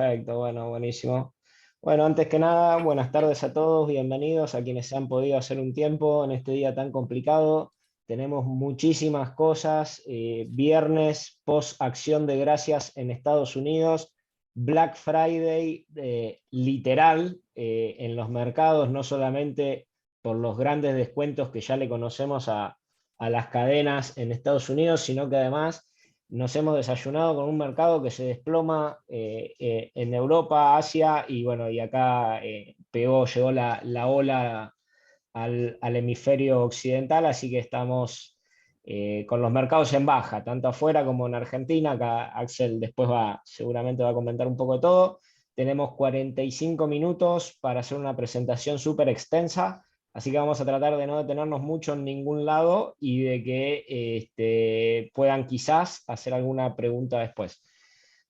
Perfecto, bueno, buenísimo. Bueno, antes que nada, buenas tardes a todos, bienvenidos a quienes se han podido hacer un tiempo en este día tan complicado. Tenemos muchísimas cosas, viernes post Acción de Gracias en Estados Unidos, Black Friday literal en los mercados, no solamente por los grandes descuentos que ya le conocemos a las cadenas en Estados Unidos, sino que además nos hemos desayunado con un mercado que se desploma en Europa, Asia y bueno, y acá llegó la ola al hemisferio occidental, así que estamos con los mercados en baja, tanto afuera como en Argentina. Acá Axel después seguramente va a comentar un poco de todo. Tenemos 45 minutos para hacer una presentación súper extensa. Así que vamos a tratar de no detenernos mucho en ningún lado y de que puedan quizás hacer alguna pregunta después.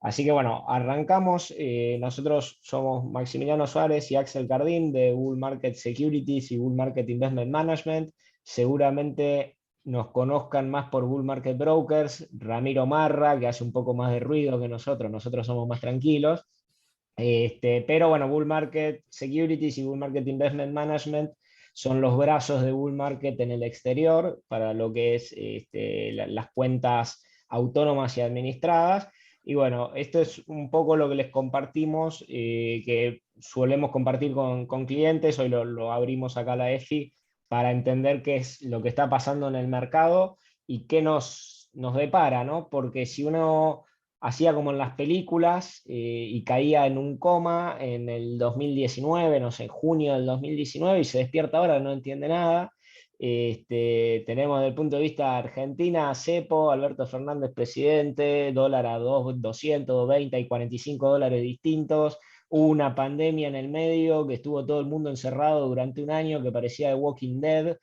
Así que bueno, arrancamos. Nosotros somos Maximiliano Suárez y Axel Cardín de Bull Market Securities y Bull Market Investment Management. Seguramente nos conozcan más por Bull Market Brokers, Ramiro Marra, que hace un poco más de ruido que nosotros somos más tranquilos. Pero bueno, Bull Market Securities y Bull Market Investment Management son los brazos de Bull Market en el exterior para lo que es las cuentas autónomas y administradas. Y bueno, esto es un poco lo que les compartimos, que solemos compartir con clientes. Hoy lo abrimos acá a la EFI para entender qué es lo que está pasando en el mercado y qué nos depara, ¿no? Porque si uno hacía como en las películas y caía en un coma en el 2019, no sé, en junio del 2019, y se despierta ahora, no entiende nada. Tenemos desde el punto de vista de Argentina, CEPO, Alberto Fernández presidente, dólar a 220 y 45 dólares distintos, hubo una pandemia en el medio, que estuvo todo el mundo encerrado durante un año, que parecía The Walking Dead.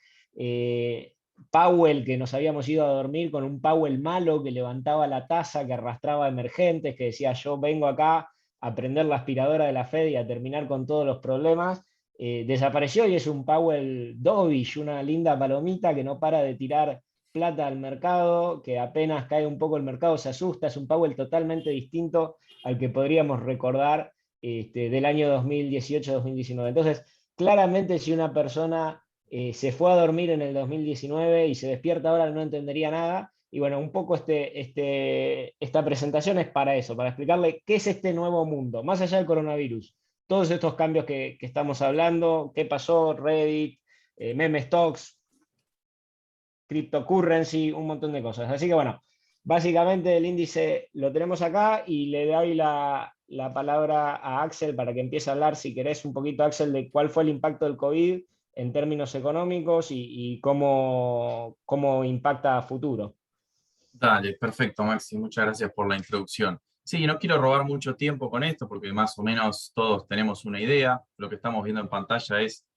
Powell, que nos habíamos ido a dormir con un Powell malo que levantaba la taza, que arrastraba emergentes, que decía yo vengo acá a prender la aspiradora de la Fed y a terminar con todos los problemas. Desapareció y es un Powell dovish, una linda palomita que no para de tirar plata al mercado, que apenas cae un poco el mercado se asusta. Es un Powell totalmente distinto al que podríamos recordar del año 2018-2019. Entonces, claramente si una persona se fue a dormir en el 2019 y se despierta ahora no entendería nada. Y bueno, un poco esta presentación es para eso, para explicarle qué es este nuevo mundo, más allá del coronavirus. Todos estos cambios que estamos hablando, qué pasó, Reddit, meme stocks, cryptocurrency, un montón de cosas. Así que bueno, básicamente el índice lo tenemos acá y le doy la palabra a Axel para que empiece a hablar, si querés, un poquito, Axel, de cuál fue el impacto del COVID en términos económicos y cómo impacta a futuro. Dale, perfecto, Maxi, muchas gracias por la introducción. Sí, no quiero robar mucho tiempo con esto porque más o menos todos tenemos una idea. Lo que estamos viendo en pantalla es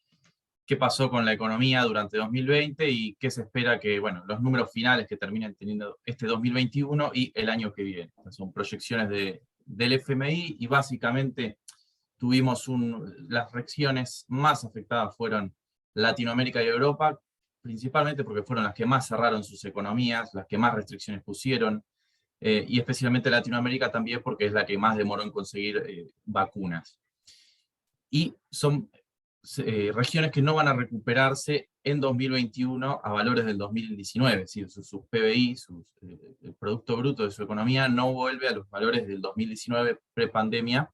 qué pasó con la economía durante 2020 y qué se espera que, bueno, los números finales que terminen teniendo este 2021 y el año que viene. Estas son proyecciones del FMI y básicamente las regiones más afectadas fueron Latinoamérica y Europa, principalmente porque fueron las que más cerraron sus economías, las que más restricciones pusieron, y especialmente Latinoamérica también porque es la que más demoró en conseguir vacunas. Y son regiones que no van a recuperarse en 2021 a valores del 2019, es decir, sus PBI, el Producto Bruto de su economía no vuelve a los valores del 2019 prepandemia,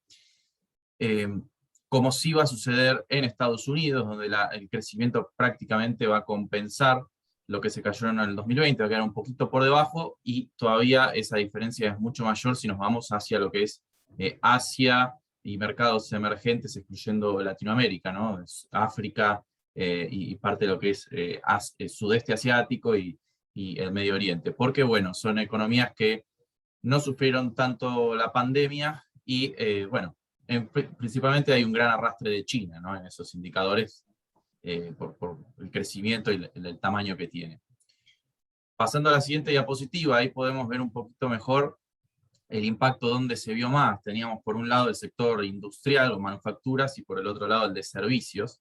como sí va a suceder en Estados Unidos, donde el crecimiento prácticamente va a compensar lo que se cayó en el 2020, va a quedar un poquito por debajo, y todavía esa diferencia es mucho mayor si nos vamos hacia lo que es Asia y mercados emergentes, excluyendo Latinoamérica, ¿no? África y parte de lo que es sudeste asiático y el Medio Oriente, porque bueno, son economías que no sufrieron tanto la pandemia y bueno, principalmente hay un gran arrastre de China, ¿no? En esos indicadores por el crecimiento y el tamaño que tiene. Pasando a la siguiente diapositiva, ahí podemos ver un poquito mejor el impacto donde se vio más. Teníamos por un lado el sector industrial o manufacturas y por el otro lado el de servicios.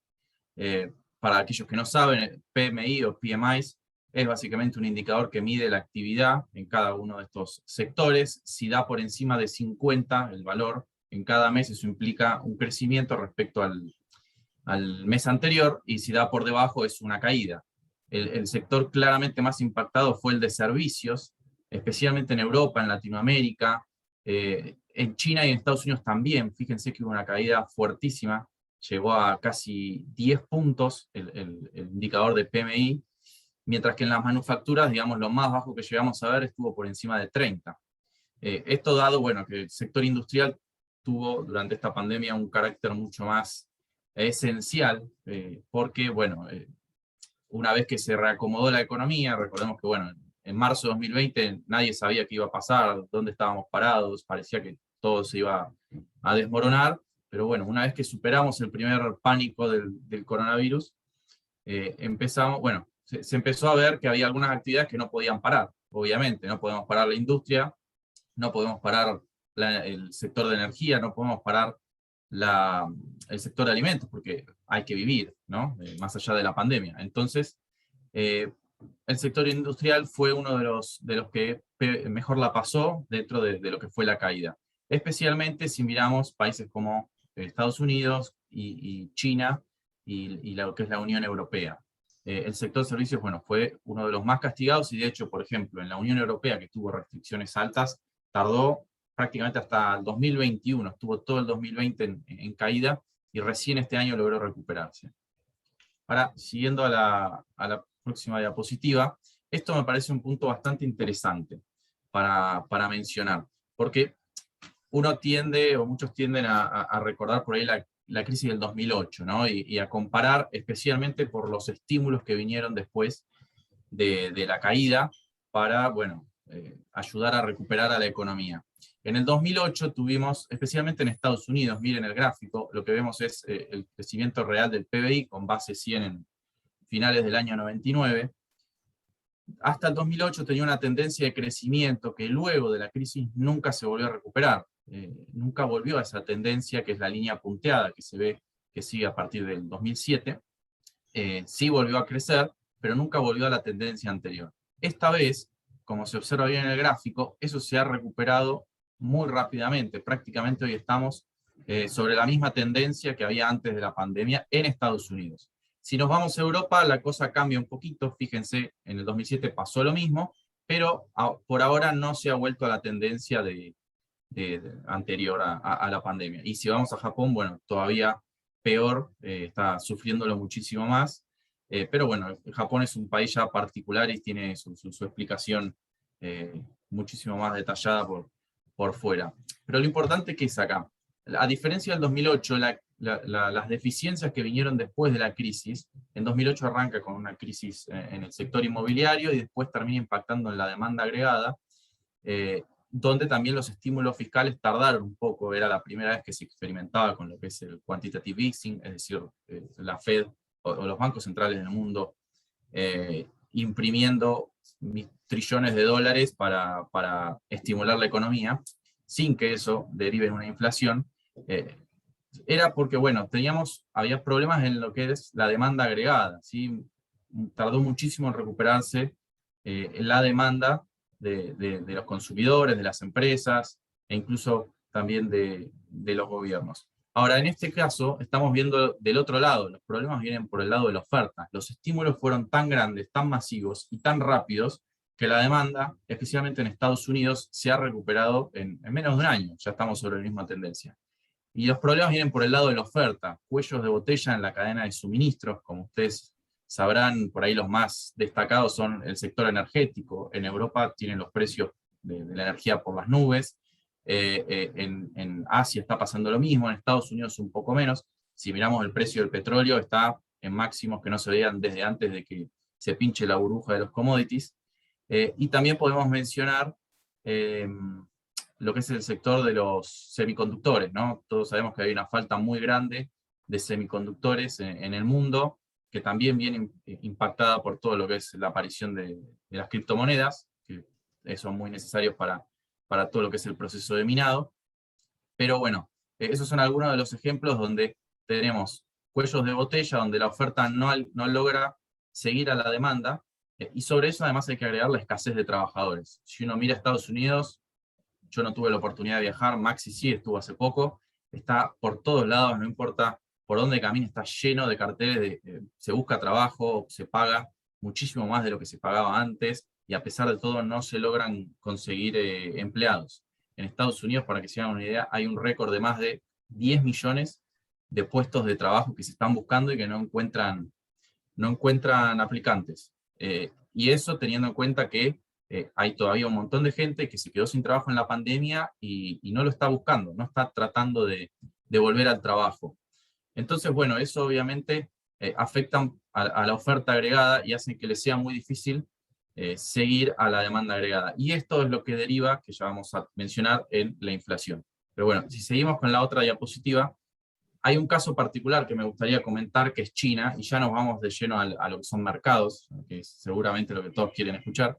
Para aquellos que no saben, el PMI o PMIs es básicamente un indicador que mide la actividad en cada uno de estos sectores. Si da por encima de 50 el valor, en cada mes eso implica un crecimiento respecto al mes anterior, y si da por debajo es una caída. El sector claramente más impactado fue el de servicios, especialmente en Europa, en Latinoamérica, en China y en Estados Unidos también. Fíjense que hubo una caída fuertísima, llegó a casi 10 puntos el indicador de PMI, mientras que en las manufacturas, digamos, lo más bajo que llegamos a ver estuvo por encima de 30. Esto dado, bueno, que el sector industrial tuvo durante esta pandemia un carácter mucho más esencial, porque, bueno, una vez que se reacomodó la economía, recordemos que, bueno, en marzo de 2020 nadie sabía qué iba a pasar, dónde estábamos parados, parecía que todo se iba a desmoronar, pero bueno, una vez que superamos el primer pánico del coronavirus, empezamos, bueno, se empezó a ver que había algunas actividades que no podían parar, obviamente, no podemos parar la industria, no podemos parar el sector de energía, no podemos parar el sector de alimentos, porque hay que vivir, ¿no? Más allá de la pandemia. Entonces, el sector industrial fue uno de los que mejor la pasó dentro de lo que fue la caída. Especialmente si miramos países como Estados Unidos y China y lo que es la Unión Europea. El sector de servicios, bueno, fue uno de los más castigados, y de hecho, por ejemplo, en la Unión Europea, que tuvo restricciones altas, tardó prácticamente hasta el 2021, estuvo todo el 2020 en caída, y recién este año logró recuperarse. Ahora, siguiendo a la próxima diapositiva, esto me parece un punto bastante interesante para mencionar, porque uno tiende, o muchos tienden a recordar por ahí la crisis del 2008, ¿no? Y a comparar, especialmente por los estímulos que vinieron después de la caída, para, bueno, ayudar a recuperar a la economía. En el 2008 tuvimos, especialmente en Estados Unidos, miren el gráfico, lo que vemos es el crecimiento real del PBI con base 100 en finales del año 99. Hasta el 2008 tenía una tendencia de crecimiento que luego de la crisis nunca se volvió a recuperar. Nunca volvió a esa tendencia que es la línea punteada que se ve que sigue a partir del 2007. Sí volvió a crecer, pero nunca volvió a la tendencia anterior. Esta vez, como se observa bien en el gráfico, eso se ha recuperado muy rápidamente. Prácticamente hoy estamos sobre la misma tendencia que había antes de la pandemia en Estados Unidos. Si nos vamos a Europa, la cosa cambia un poquito. Fíjense, en el 2007 pasó lo mismo, pero por ahora no se ha vuelto a la tendencia anterior a la pandemia. Y si vamos a Japón, bueno, todavía peor, está sufriéndolo muchísimo más. Pero bueno, Japón es un país ya particular y tiene su explicación muchísimo más detallada por fuera. Pero lo importante que es acá, a diferencia del 2008, las deficiencias que vinieron después de la crisis, en 2008 arranca con una crisis en el sector inmobiliario y después termina impactando en la demanda agregada, donde también los estímulos fiscales tardaron un poco. Era la primera vez que se experimentaba con lo que es el quantitative easing, es decir, la Fed o los bancos centrales del mundo imprimiendo trillones de dólares para estimular la economía, sin que eso derive en una inflación. Era porque, bueno, había problemas en lo que es la demanda agregada, ¿sí? Tardó muchísimo en recuperarse la demanda de los consumidores, de las empresas, e incluso también de los gobiernos. Ahora, en este caso, estamos viendo del otro lado, los problemas vienen por el lado de la oferta. Los estímulos fueron tan grandes, tan masivos y tan rápidos, que la demanda, especialmente en Estados Unidos, se ha recuperado en menos de un año. Ya estamos sobre la misma tendencia. Y los problemas vienen por el lado de la oferta, cuellos de botella en la cadena de suministros. Como ustedes sabrán, por ahí los más destacados son el sector energético. En Europa tienen los precios de la energía por las nubes. En Asia está pasando lo mismo, en Estados Unidos un poco menos. Si miramos el precio del petróleo, está en máximos que no se veían desde antes de que se pinche la burbuja de los commodities. Y también podemos mencionar lo que es el sector de los semiconductores, ¿no? Todos sabemos que hay una falta muy grande de semiconductores en el mundo, que también viene impactada por todo lo que es la aparición de las criptomonedas, que son muy necesarios para todo lo que es el proceso de minado. Pero bueno, esos son algunos de los ejemplos donde tenemos cuellos de botella, donde la oferta no logra seguir a la demanda, y sobre eso además hay que agregar la escasez de trabajadores. Si uno mira a Estados Unidos, yo no tuve la oportunidad de viajar, Maxi sí estuvo hace poco, está por todos lados, no importa por dónde camina, está lleno de carteles de se busca trabajo, se paga muchísimo más de lo que se pagaba antes, y a pesar de todo no se logran conseguir empleados. En Estados Unidos, para que se hagan una idea, hay un récord de más de 10 millones de puestos de trabajo que se están buscando y que no encuentran aplicantes. Y eso teniendo en cuenta que hay todavía un montón de gente que se quedó sin trabajo en la pandemia y no lo está buscando, no está tratando de volver al trabajo. Entonces, bueno, eso obviamente afecta a la oferta agregada y hace que le sea muy difícil seguir a la demanda agregada. Y esto es lo que deriva, que ya vamos a mencionar, en la inflación. Pero bueno, si seguimos con la otra diapositiva, hay un caso particular que me gustaría comentar, que es China, y ya nos vamos de lleno a lo que son mercados, que es seguramente lo que todos quieren escuchar.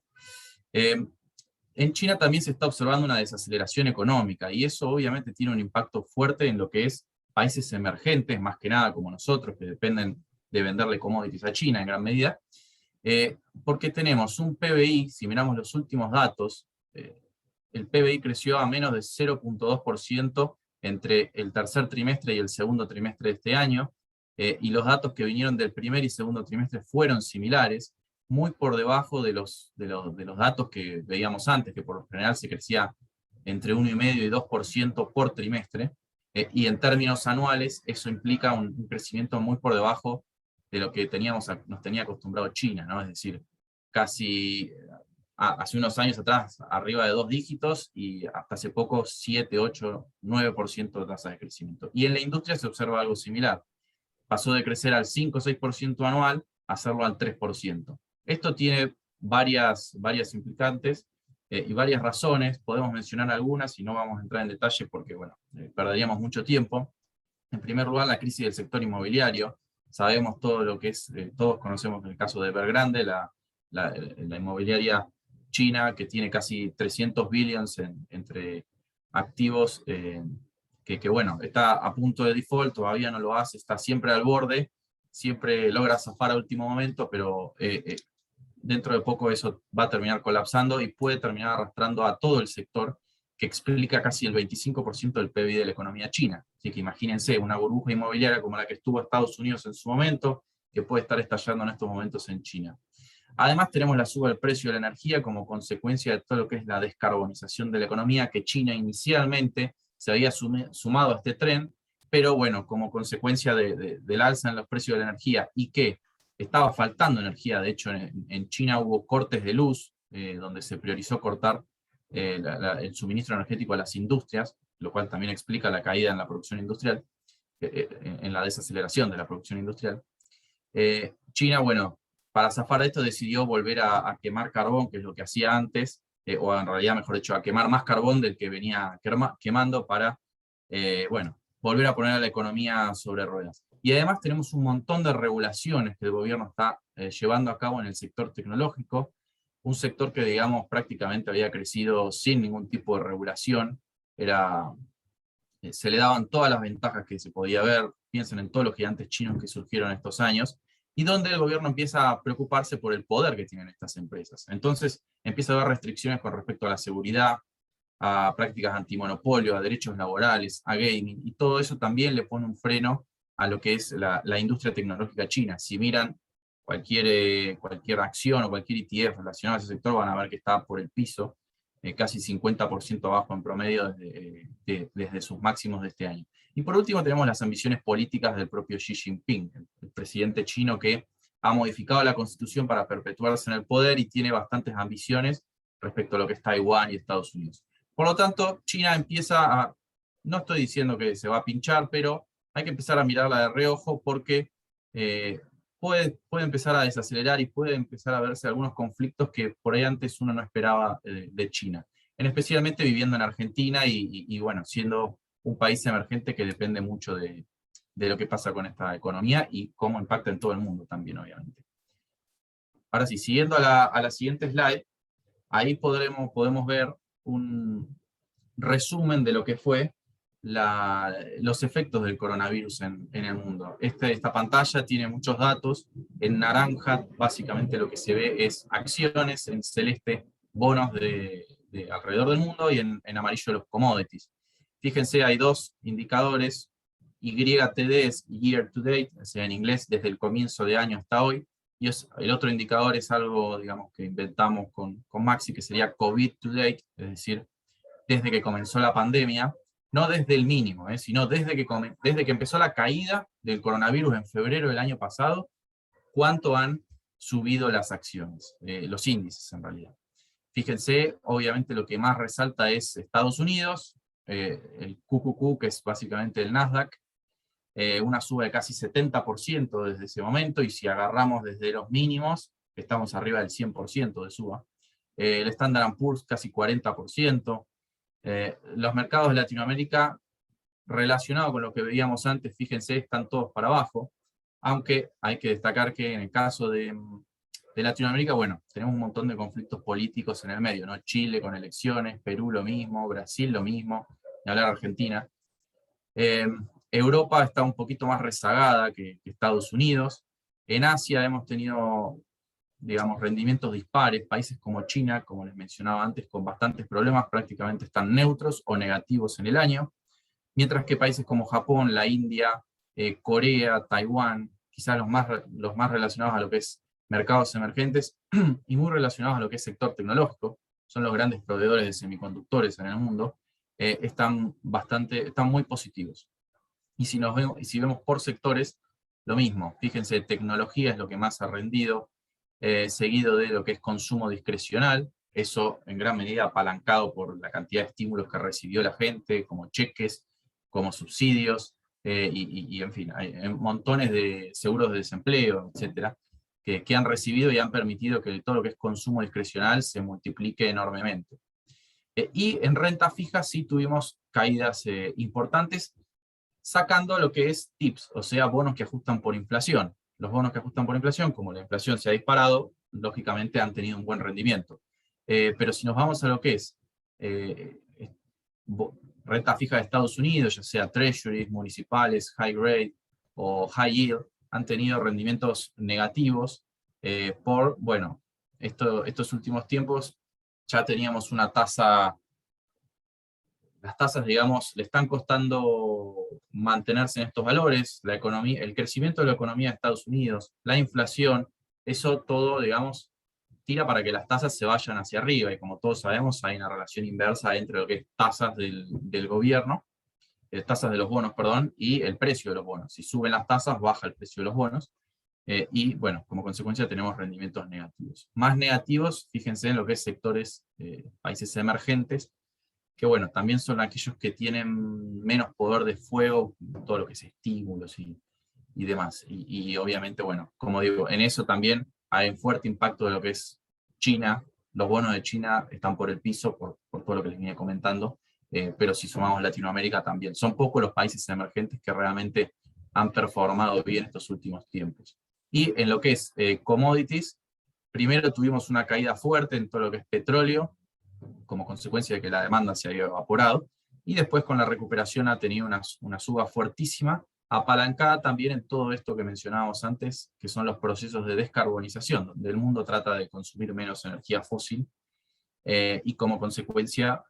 En China también se está observando una desaceleración económica, y eso obviamente tiene un impacto fuerte en lo que es países emergentes, más que nada como nosotros, que dependen de venderle commodities a China en gran medida, porque tenemos un PBI, si miramos los últimos datos, el PBI creció a menos de 0,2% entre el tercer trimestre y el segundo trimestre de este año, y los datos que vinieron del primer y segundo trimestre fueron similares, muy por debajo de los datos que veíamos antes, que por lo general se crecía entre 1,5 y 2% por trimestre, y en términos anuales eso implica un crecimiento muy por debajo de lo que nos tenía acostumbrado China, ¿no? Es decir, casi hace unos años atrás arriba de 2 dígitos y hasta hace poco 7, 8, 9% de tasa de crecimiento. Y en la industria se observa algo similar. Pasó de crecer al 5 o 6% anual a hacerlo al 3%. Esto tiene varias implicantes y varias razones. Podemos mencionar algunas y no vamos a entrar en detalle porque, bueno, perderíamos mucho tiempo. En primer lugar, la crisis del sector inmobiliario. Sabemos todo lo que es, todos conocemos el caso de Evergrande, la inmobiliaria china, que tiene casi 300 billions entre activos, que bueno, está a punto de default, todavía no lo hace, está siempre al borde, siempre logra zafar a último momento, pero dentro de poco eso va a terminar colapsando y puede terminar arrastrando a todo el sector, que explica casi el 25% del PIB de la economía china. Así que imagínense una burbuja inmobiliaria como la que estuvo Estados Unidos en su momento, que puede estar estallando en estos momentos en China. Además tenemos la suba del precio de la energía como consecuencia de todo lo que es la descarbonización de la economía, que China inicialmente se había sumado a este tren, pero bueno, como consecuencia del alza en los precios de la energía y que estaba faltando energía. De hecho en China hubo cortes de luz, donde se priorizó cortar el suministro energético a las industrias, lo cual también explica la caída en la producción industrial, en la desaceleración de la producción industrial. China, bueno, para zafar de esto decidió volver a quemar carbón, que es lo que hacía antes, o en realidad, mejor dicho, a quemar más carbón del que venía quemando para, bueno, volver a poner a la economía sobre ruedas. Y además tenemos un montón de regulaciones que el gobierno está llevando a cabo en el sector tecnológico, un sector que, digamos, prácticamente había crecido sin ningún tipo de regulación, se le daban todas las ventajas que se podía ver, piensen en todos los gigantes chinos que surgieron estos años, y donde el gobierno empieza a preocuparse por el poder que tienen estas empresas. Entonces empieza a haber restricciones con respecto a la seguridad, a prácticas antimonopolio, a derechos laborales, a gaming, y todo eso también le pone un freno a lo que es la industria tecnológica china. Si miran cualquier acción o cualquier ETF relacionado a ese sector, van a ver que está por el piso, casi 50% abajo en promedio desde sus máximos de este año. Y por último tenemos las ambiciones políticas del propio Xi Jinping, el presidente chino que ha modificado la constitución para perpetuarse en el poder y tiene bastantes ambiciones respecto a lo que es Taiwán y Estados Unidos. Por lo tanto, China empieza no estoy diciendo que se va a pinchar, pero hay que empezar a mirarla de reojo porque puede empezar a desacelerar y puede empezar a verse algunos conflictos que por ahí antes uno no esperaba de China. Especialmente viviendo en Argentina y bueno, siendo un país emergente que depende mucho de lo que pasa con esta economía y cómo impacta en todo el mundo también, obviamente. Ahora sí, siguiendo a la siguiente slide, ahí podemos ver un resumen de lo que fue los efectos del coronavirus en el mundo. Esta pantalla tiene muchos datos. En naranja, básicamente lo que se ve es acciones, en celeste, bonos de alrededor del mundo, y en amarillo los commodities. Fíjense, hay dos indicadores, YTD es Year to Date, o sea, en inglés desde el comienzo de año hasta hoy, y el otro indicador es algo, digamos, que inventamos con Maxi, que sería COVID to Date, es decir, desde que comenzó la pandemia, no desde el mínimo, sino desde que empezó la caída del coronavirus en febrero del año pasado, cuánto han subido las acciones, los índices en realidad. Fíjense, obviamente lo que más resalta es Estados Unidos, el QQQ, que es básicamente el Nasdaq, una suba de casi 70% desde ese momento, y si agarramos desde los mínimos, estamos arriba del 100% de suba. El Standard & Poor's casi 40%. Los mercados de Latinoamérica, relacionados con lo que veíamos antes, fíjense, están todos para abajo, aunque hay que destacar que en el caso de Latinoamérica, bueno, tenemos un montón de conflictos políticos en el medio, ¿no? Chile con elecciones, Perú lo mismo, Brasil lo mismo, ni hablar de Argentina. Europa está un poquito más rezagada que Estados Unidos. En Asia hemos tenido, digamos, rendimientos dispares. Países como China, como les mencionaba antes, con bastantes problemas, prácticamente están neutros o negativos en el año, mientras que países como Japón, la India, Corea, Taiwán, quizás los más relacionados a lo que es mercados emergentes y muy relacionados a lo que es sector tecnológico, son los grandes proveedores de semiconductores en el mundo, están muy positivos. Y si vemos por sectores, lo mismo. Fíjense, tecnología es lo que más ha rendido, seguido de lo que es consumo discrecional, eso en gran medida apalancado por la cantidad de estímulos que recibió la gente, como cheques, como subsidios, y en fin, hay montones de seguros de desempleo, etcétera, que han recibido y han permitido que todo lo que es consumo discrecional se multiplique enormemente. Y en renta fija sí tuvimos caídas importantes, sacando lo que es TIPS, o sea, bonos que ajustan por inflación. Los bonos que ajustan por inflación, como la inflación se ha disparado, lógicamente han tenido un buen rendimiento. Pero si nos vamos a lo que es renta fija de Estados Unidos, ya sea treasuries, municipales, high grade o high yield, han tenido rendimientos negativos bueno, estos últimos tiempos ya teníamos una tasa. Las tasas, digamos, le están costando mantenerse en estos valores, la economía, el crecimiento de la economía de Estados Unidos, la inflación, eso todo, digamos, tira para que las tasas se vayan hacia arriba, y como todos sabemos, hay una relación inversa entre lo que es tasas del gobierno, tasas de los bonos, perdón, y el precio de los bonos. Si suben las tasas, baja el precio de los bonos, y bueno, como consecuencia tenemos rendimientos negativos. Más negativos, fíjense en lo que es sectores, países emergentes, que bueno, también son aquellos que tienen menos poder de fuego, todo lo que es estímulos y demás. Y obviamente, bueno, como digo, en eso también hay un fuerte impacto de lo que es China. Los bonos de China están por el piso por todo lo que les venía comentando, pero si sumamos Latinoamérica también. Son pocos los países emergentes que realmente han performado bien estos últimos tiempos. Y en lo que es commodities, primero tuvimos una caída fuerte en todo lo que es petróleo, como consecuencia de que la demanda se había evaporado, y después con la recuperación ha tenido una suba fuertísima, apalancada también en todo esto que mencionábamos antes, que son los procesos de descarbonización, donde el mundo trata de consumir menos energía fósil, y como consecuencia,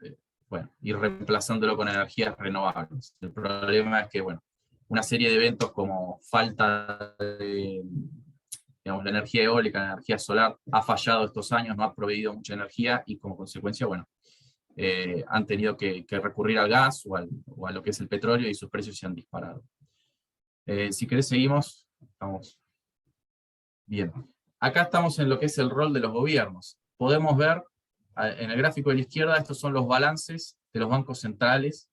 bueno, ir reemplazándolo con energías renovables. El problema es que, bueno, una serie de eventos como falta de, digamos, la energía eólica, la energía solar, ha fallado estos años, no ha proveído mucha energía, y como consecuencia, bueno, han tenido que recurrir al gas o a lo que es el petróleo, y sus precios se han disparado. Si querés seguimos, estamos bien. Acá estamos en lo que es el rol de los gobiernos. Podemos ver en el gráfico de la izquierda, estos son los balances de los bancos centrales,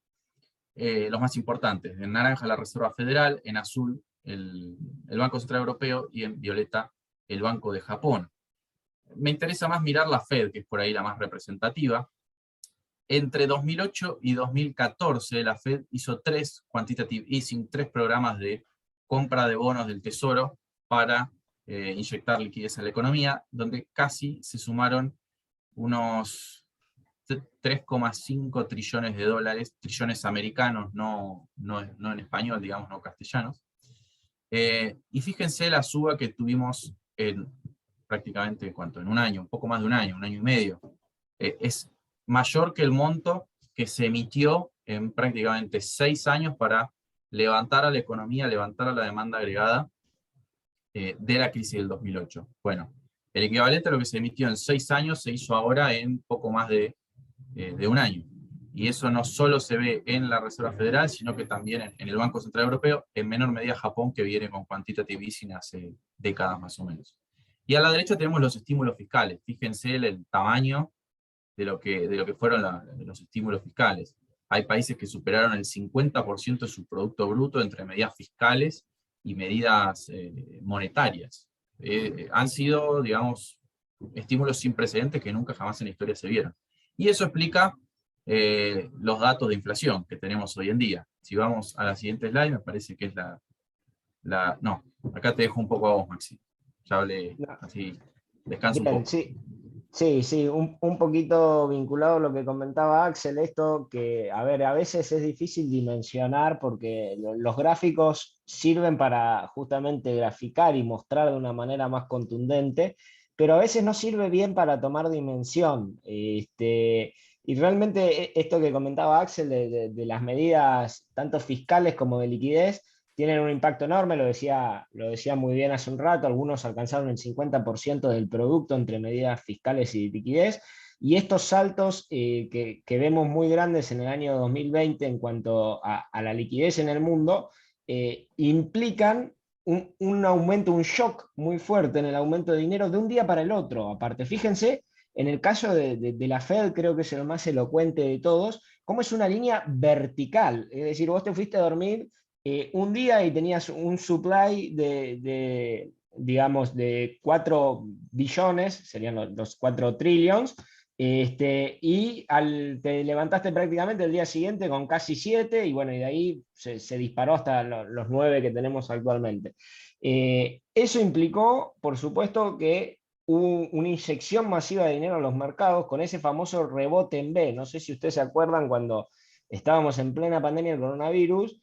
los más importantes. En naranja la Reserva Federal, en azul el Banco Central Europeo, y en violeta el Banco de Japón. Me interesa más mirar la Fed, que es por ahí la más representativa. Entre 2008 y 2014 la Fed hizo 3 quantitative easing, 3 programas de compra de bonos del Tesoro para inyectar liquidez a la economía, donde casi se sumaron unos 3,5 trillones de dólares, trillones americanos, no en español, digamos, no castellanos. Y fíjense la suba que tuvimos en prácticamente, ¿cuánto? En un año, un poco más de un año y medio. Es mayor que el monto que se emitió en prácticamente 6 años para levantar a la economía, levantar a la demanda agregada de la crisis del 2008. Bueno, el equivalente a lo que se emitió en 6 años se hizo ahora en poco más de un año. Y eso no solo se ve en la Reserva Federal, sino que también en el Banco Central Europeo, en menor medida Japón, que viene con quantitative easing hace décadas más o menos. Y a la derecha tenemos los estímulos fiscales. Fíjense el tamaño de lo que fueron los estímulos fiscales. Hay países que superaron el 50% de su Producto Bruto entre medidas fiscales y medidas monetarias. Han sido, digamos, estímulos sin precedentes que nunca jamás en la historia se vieron. Y eso explica los datos de inflación que tenemos hoy en día. Si vamos a la siguiente slide, me parece que es no, acá te dejo un poco a vos, Maxi. Ya hablé No. así, descanso un Bien, poco. sí. Sí, un poquito vinculado a lo que comentaba Axel, esto que, a ver, a veces es difícil dimensionar porque los gráficos sirven para justamente graficar y mostrar de una manera más contundente, pero a veces no sirve bien para tomar dimensión. Y realmente esto que comentaba Axel de las medidas tanto fiscales como de liquidez, tienen un impacto enorme, lo decía muy bien hace un rato, algunos alcanzaron el 50% del producto entre medidas fiscales y liquidez, y estos saltos que vemos muy grandes en el año 2020 en cuanto a la liquidez en el mundo, implican un aumento, un shock muy fuerte en el aumento de dinero de un día para el otro. Aparte, fíjense, en el caso de la Fed, creo que es el más elocuente de todos, cómo es una línea vertical, es decir, vos te fuiste a dormir un día y tenías un supply digamos, de 4 billones, serían los 4 trillions, y te levantaste prácticamente el día siguiente con casi 7, y bueno, y de ahí se disparó hasta los 9 que tenemos actualmente. Eso implicó, por supuesto, que hubo una inyección masiva de dinero a los mercados con ese famoso rebote en B. No sé si ustedes se acuerdan cuando estábamos en plena pandemia del coronavirus,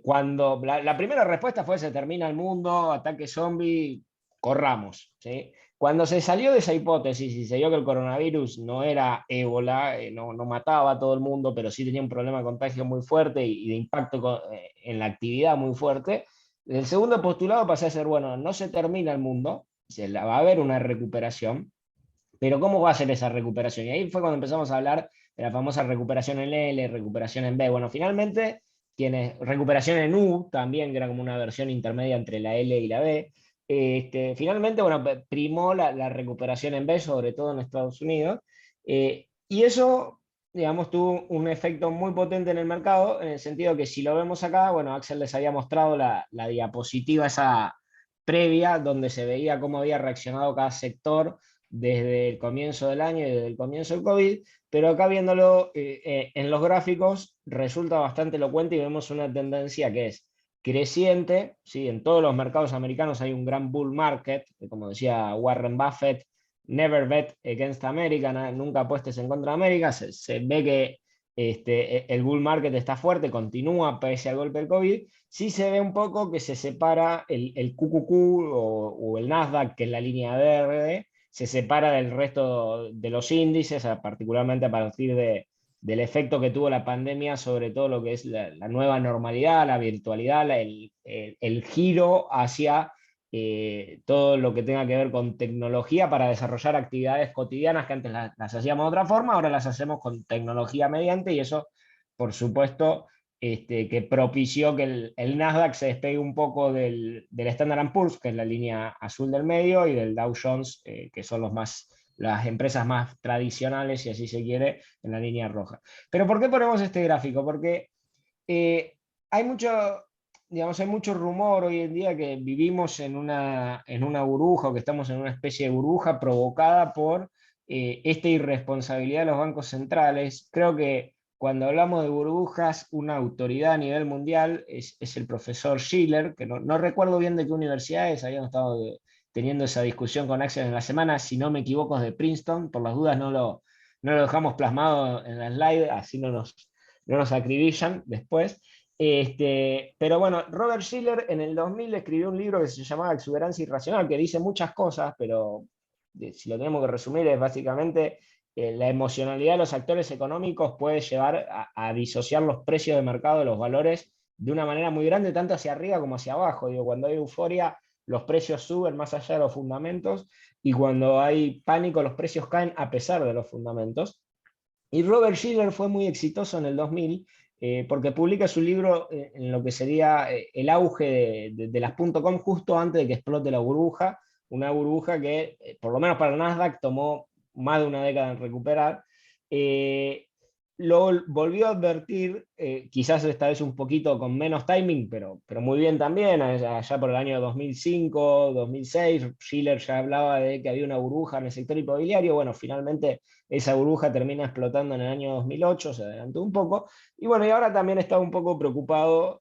cuando la primera respuesta fue: se termina el mundo, ataque zombie, corramos, ¿sí? Cuando se salió de esa hipótesis y se vio que el coronavirus no era ébola, no mataba a todo el mundo, pero sí tenía un problema de contagio muy fuerte y de impacto en la actividad muy fuerte, el segundo postulado pasó a ser: bueno, no se termina el mundo, va a haber una recuperación, pero ¿cómo va a ser esa recuperación? Y ahí fue cuando empezamos a hablar de la famosa recuperación en L, recuperación en B. Bueno, finalmente, recuperación en U también, que era como una versión intermedia entre la L y la B. Finalmente, bueno, primó la recuperación en B, sobre todo en Estados Unidos, y eso, digamos, tuvo un efecto muy potente en el mercado, en el sentido que si lo vemos acá, bueno, Axel les había mostrado la diapositiva esa previa, donde se veía cómo había reaccionado cada sector desde el comienzo del año y desde el comienzo del COVID, pero acá viéndolo en los gráficos resulta bastante elocuente y vemos una tendencia que es creciente, ¿sí? En todos los mercados americanos hay un gran bull market, que, como decía Warren Buffett, never bet against America, nunca apuestes en contra de América. Se ve que el bull market está fuerte, continúa pese al golpe del COVID. Sí se ve un poco que se separa el QQQ o el Nasdaq, que es la línea verde, se separa del resto de los índices, particularmente a partir del efecto que tuvo la pandemia sobre todo lo que es la nueva normalidad, la virtualidad, el giro hacia todo lo que tenga que ver con tecnología para desarrollar actividades cotidianas que antes las hacíamos de otra forma, ahora las hacemos con tecnología mediante, y eso, por supuesto, que propició que el Nasdaq se despegue un poco del Standard & Poor's, que es la línea azul del medio, y del Dow Jones, que son las empresas más tradicionales, si así se quiere, en la línea roja. Pero ¿por qué ponemos este gráfico? Porque hay mucho, digamos, hay mucho rumor hoy en día que vivimos en una burbuja, o que estamos en una especie de burbuja provocada por esta irresponsabilidad de los bancos centrales. Creo que cuando hablamos de burbujas, una autoridad a nivel mundial es el profesor Schiller, que no recuerdo bien de qué universidad es, habíamos estado teniendo esa discusión con Axel en la semana, si no me equivoco es de Princeton, por las dudas no lo dejamos plasmado en la slide, así no nos acribillan después. Pero bueno, Robert Schiller en el 2000 escribió un libro que se llamaba Exuberancia Irracional, que dice muchas cosas, pero si lo tenemos que resumir es básicamente la emocionalidad de los actores económicos puede llevar a disociar los precios de mercado de los valores de una manera muy grande, tanto hacia arriba como hacia abajo. Digo, cuando hay euforia, los precios suben más allá de los fundamentos, y cuando hay pánico, los precios caen a pesar de los fundamentos. Y Robert Shiller fue muy exitoso en el 2000 porque publica su libro en lo que sería el auge de las .com justo antes de que explote la burbuja, una burbuja que, por lo menos para el Nasdaq, tomó más de una década en recuperar. Eh, lo volvió a advertir, quizás esta vez un poquito con menos timing, pero muy bien también, allá por el año 2005, 2006, Shiller ya hablaba de que había una burbuja en el sector inmobiliario. Bueno, finalmente esa burbuja termina explotando en el año 2008, se adelantó un poco. Y bueno, y ahora también está un poco preocupado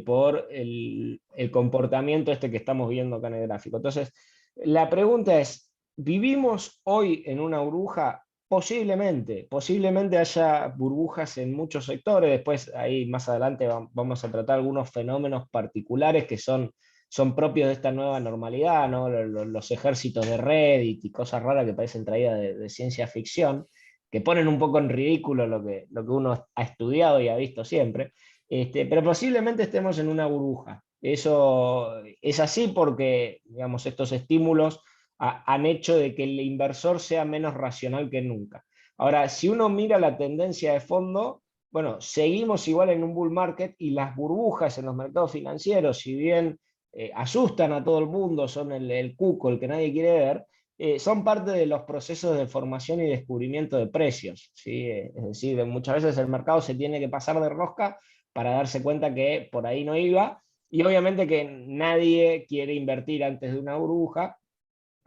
por el comportamiento que estamos viendo acá en el gráfico. Entonces, la pregunta es, ¿vivimos hoy en una burbuja? Posiblemente haya burbujas en muchos sectores. Después, ahí más adelante vamos a tratar algunos fenómenos particulares que son propios de esta nueva normalidad, ¿no? Los ejércitos de Reddit y cosas raras que parecen traídas de ciencia ficción, que ponen un poco en ridículo lo que uno ha estudiado y ha visto siempre. Pero posiblemente estemos en una burbuja. Eso es así porque, digamos, estos estímulos han hecho de que el inversor sea menos racional que nunca. Ahora, si uno mira la tendencia de fondo, bueno, seguimos igual en un bull market, y las burbujas en los mercados financieros, si bien asustan a todo el mundo, son el cuco, el que nadie quiere ver, son parte de los procesos de formación y descubrimiento de precios, ¿sí? Es decir, muchas veces el mercado se tiene que pasar de rosca para darse cuenta que por ahí no iba, y obviamente que nadie quiere invertir antes de una burbuja,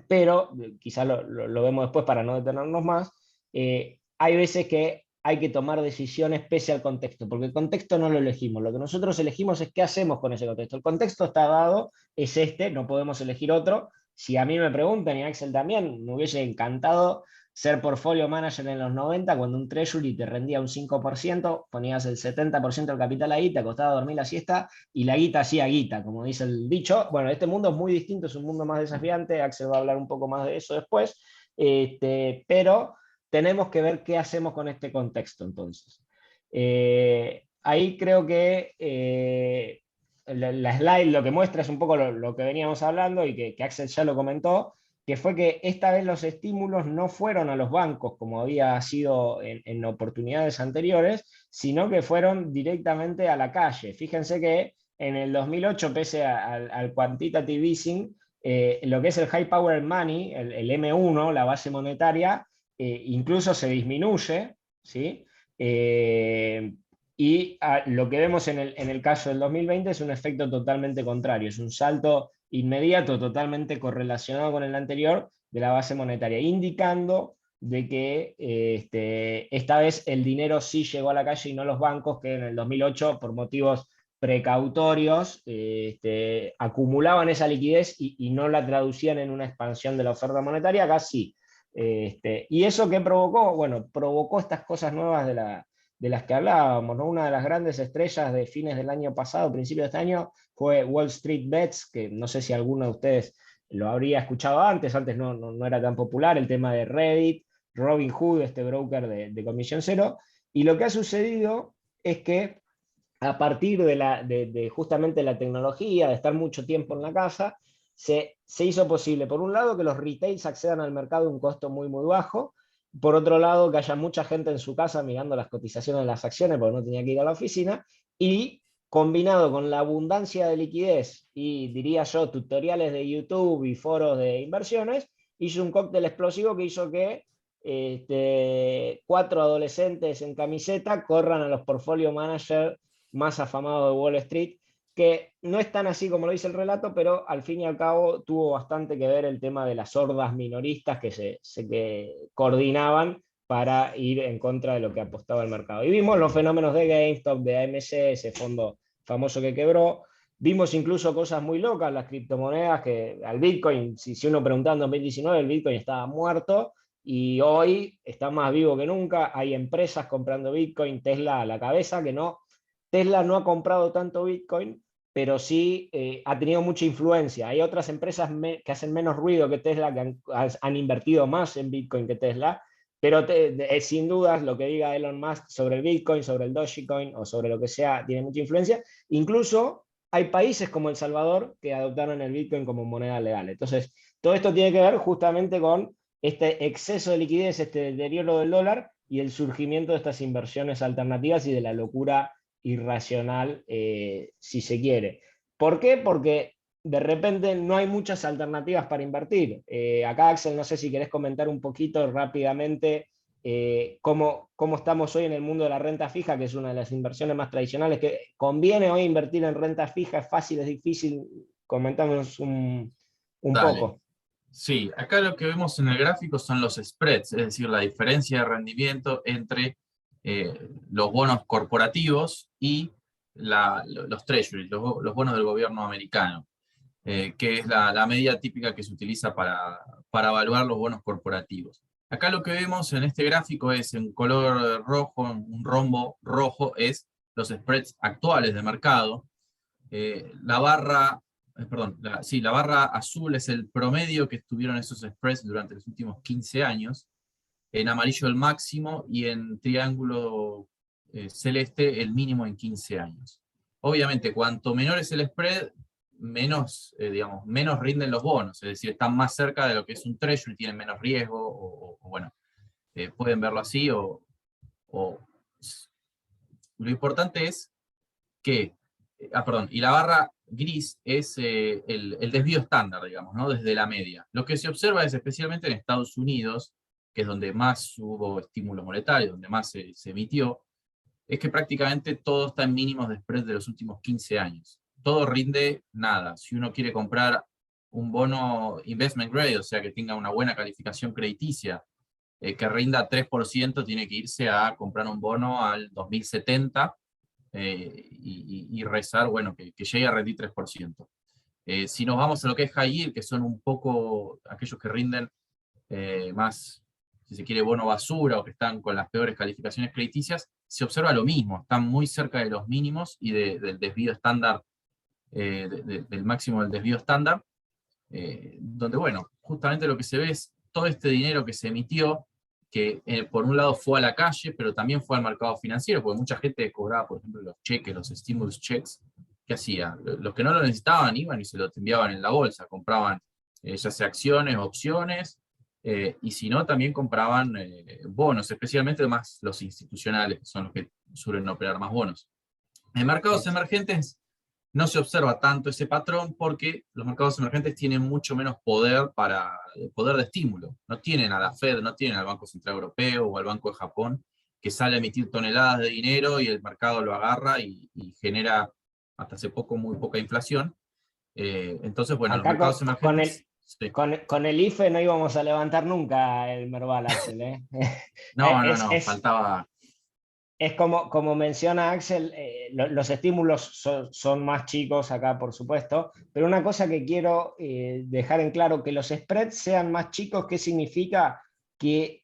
pero quizás lo vemos después para no detenernos más. Hay veces que hay que tomar decisiones pese al contexto, porque el contexto no lo elegimos, lo que nosotros elegimos es qué hacemos con ese contexto. El contexto está dado, es no podemos elegir otro. Si a mí me preguntan, y a Axel también, me hubiese encantado ser portfolio manager en los 90, cuando un treasury te rendía un 5%, ponías el 70% del capital ahí, te acostaba a dormir la siesta, y la guita hacía guita, como dice el dicho. Bueno, este mundo es muy distinto, es un mundo más desafiante, Axel va a hablar un poco más de eso después, pero tenemos que ver qué hacemos con este contexto entonces. Ahí creo que la slide lo que muestra es un poco lo que veníamos hablando, y que Axel ya lo comentó, que fue que esta vez los estímulos no fueron a los bancos como había sido en oportunidades anteriores, sino que fueron directamente a la calle. Fíjense que en el 2008, pese al quantitative easing, lo que es el high power money, el M1, la base monetaria, incluso se disminuye, ¿sí? Y lo que vemos en el caso del 2020 es un efecto totalmente contrario, es un salto inmediato, totalmente correlacionado con el anterior, de la base monetaria, indicando de que esta vez el dinero sí llegó a la calle y no los bancos, que en el 2008, por motivos precautorios, acumulaban esa liquidez y no la traducían en una expansión de la oferta monetaria. Acá sí. ¿Y eso qué provocó? Bueno, provocó estas cosas nuevas de las que hablábamos, ¿no? Una de las grandes estrellas de fines del año pasado, principios de este año, fue Wall Street Bets, que no sé si alguno de ustedes lo habría escuchado antes no era tan popular, el tema de Reddit, Robinhood, este broker de comisión cero. Y lo que ha sucedido es que a partir de justamente la tecnología, de estar mucho tiempo en la casa, se hizo posible, por un lado, que los retails accedan al mercado a un costo muy, muy bajo. Por otro lado, que haya mucha gente en su casa mirando las cotizaciones de las acciones porque no tenía que ir a la oficina. Y combinado con la abundancia de liquidez y, diría yo, tutoriales de YouTube y foros de inversiones, hizo un cóctel explosivo que hizo que 4 adolescentes en camiseta corran a los portfolio managers más afamados de Wall Street, que no es tan así como lo dice el relato, pero al fin y al cabo tuvo bastante que ver el tema de las hordas minoristas que que coordinaban para ir en contra de lo que apostaba el mercado. Y vimos los fenómenos de GameStop, de AMC, ese fondo famoso que quebró. Vimos incluso cosas muy locas, las criptomonedas, que al Bitcoin, si uno preguntando en 2019, el Bitcoin estaba muerto, y hoy está más vivo que nunca. Hay empresas comprando Bitcoin, Tesla a la cabeza, que no, Tesla no ha comprado tanto Bitcoin, pero sí ha tenido mucha influencia. Hay otras empresas que hacen menos ruido que Tesla, que han invertido más en Bitcoin que Tesla, pero sin dudas lo que diga Elon Musk sobre el Bitcoin, sobre el Dogecoin o sobre lo que sea, tiene mucha influencia. Incluso hay países como El Salvador que adoptaron el Bitcoin como moneda legal. Entonces, todo esto tiene que ver justamente con este exceso de liquidez, este deterioro del dólar y el surgimiento de estas inversiones alternativas y de la locura irracional, si se quiere. ¿Por qué? Porque de repente no hay muchas alternativas para invertir. Acá, Axel, no sé si querés comentar un poquito rápidamente cómo estamos hoy en el mundo de la renta fija, que es una de las inversiones más tradicionales, que conviene hoy invertir en renta fija, es fácil, es difícil. Comentamos un Dale. poco. Sí, acá lo que vemos en el gráfico son los spreads, es decir, la diferencia de rendimiento entre los bonos corporativos y los treasuries, los bonos del gobierno americano, que es la medida típica que se utiliza para evaluar los bonos corporativos. Acá lo que vemos en este gráfico es en color rojo, un rombo rojo, es los spreads actuales de mercado. La barra, perdón, sí, la barra azul es el promedio que tuvieron esos spreads durante los últimos 15 años, en amarillo el máximo y en triángulo celeste el mínimo en 15 años. Obviamente, cuanto menor es el spread, menos, digamos, menos rinden los bonos, es decir, están más cerca de lo que es un treasury, tienen menos riesgo, o bueno, pueden verlo así, o lo importante es que, perdón, y la barra gris es el desvío estándar, digamos, ¿no? Desde la media. Lo que se observa es, especialmente en Estados Unidos, que es donde más hubo estímulo monetario, donde más se emitió, es que prácticamente todo está en mínimos de spread de los últimos 15 años. Todo rinde nada. Si uno quiere comprar un bono investment grade, o sea, que tenga una buena calificación crediticia, que rinda 3%, tiene que irse a comprar un bono al 2070 y rezar, bueno, que llegue a rendir 3%. Si nos vamos a lo que es high yield, que son un poco aquellos que rinden más, si se quiere, bono basura o que están con las peores calificaciones crediticias, se observa lo mismo, están muy cerca de los mínimos y del desvío estándar, del máximo del desvío estándar, donde, bueno, justamente lo que se ve es todo este dinero que se emitió, que por un lado fue a la calle, pero también fue al mercado financiero, porque mucha gente cobraba, por ejemplo, los cheques, los stimulus checks. ¿Qué hacía? Los que no lo necesitaban iban y se lo enviaban en la bolsa, compraban ya sea acciones, opciones, y si no, también compraban bonos, especialmente más los institucionales, que son los que suelen operar más bonos. En mercados emergentes no se observa tanto ese patrón porque los mercados emergentes tienen mucho menos poder de estímulo. No tienen a la Fed, no tienen al Banco Central Europeo o al Banco de Japón, que sale a emitir toneladas de dinero y el mercado lo agarra y genera hasta hace poco muy poca inflación. Entonces, bueno, los Acá mercados emergentes... Sí. con el IFE no íbamos a levantar nunca el Merval, Axel, ¿eh? No, no, Es, no, es, faltaba... es como menciona Axel, los estímulos son más chicos acá, por supuesto, pero una cosa que quiero dejar en claro, que los spreads sean más chicos, ¿qué significa? Que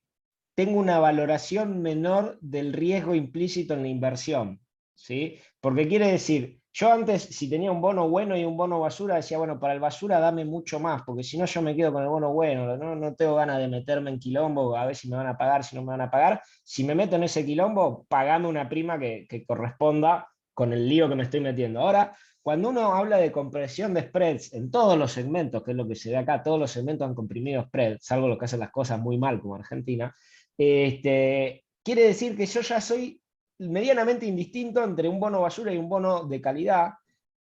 tengo una valoración menor del riesgo implícito en la inversión, ¿sí? Porque quiere decir, yo antes, si tenía un bono bueno y un bono basura, decía, bueno, para el basura dame mucho más, porque si no yo me quedo con el bono bueno, no tengo ganas de meterme en quilombo, a ver si me van a pagar, si no me van a pagar. Si me meto en ese quilombo, pagame una prima que corresponda con el lío que me estoy metiendo. Ahora, cuando uno habla de compresión de spreads en todos los segmentos, que es lo que se ve acá, todos los segmentos han comprimido spreads, salvo los que hacen las cosas muy mal, como Argentina, quiere decir que yo ya soy medianamente indistinto entre un bono basura y un bono de calidad,